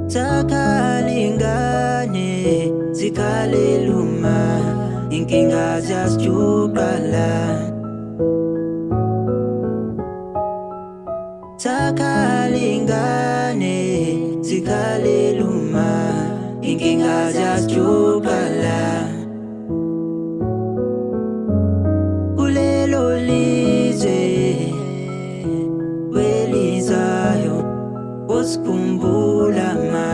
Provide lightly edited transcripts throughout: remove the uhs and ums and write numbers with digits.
Zakhalingane zikhaleluma inkinga ziyasijuqala. Zakhalingane zikhaleluma inkinga ziyasijuqala. Kulelo lizwe welizayo usikhumbula ma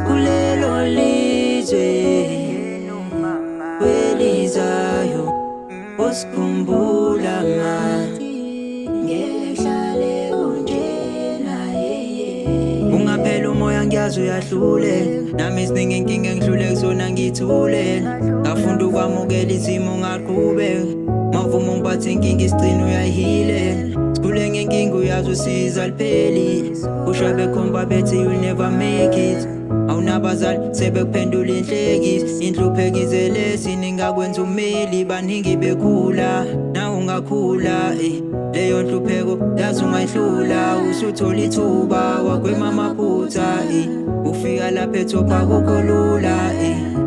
kulelo lizwe welizayo usikhumbula ma ngehlale unjena ungaphela umoya ngiyazi uyahlule nami siningi inkinga ngihlule kuzona ngithule ngafunda ukwamukela izimo ngaqhubeka mavuma ngiphathe inkinga isicino uyayihile sikhule ngenkinga uyazi usiza lipheli usha bekhomba bethi you'll never make it awunabazali sebekuphendula inhlekisi inhluphekizele ningakwenza umeli baningi bekhula na ungakhula leyo nhlupheko yazi ungayihlula usuthola ithuba wagwema amaphutha ufika lapha ethopha akukho lula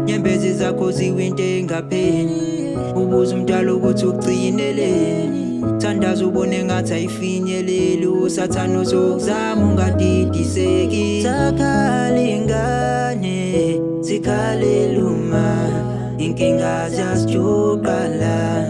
nyembezi zakho ziwinto engapheli ubuza umdala ukuthi ugcineleni thandaza ubone ngathi ayifinyeleli usathane uzokuzama ungadidiseki. Zakhalingane zikhaleluma inkinga ziyasijuqala.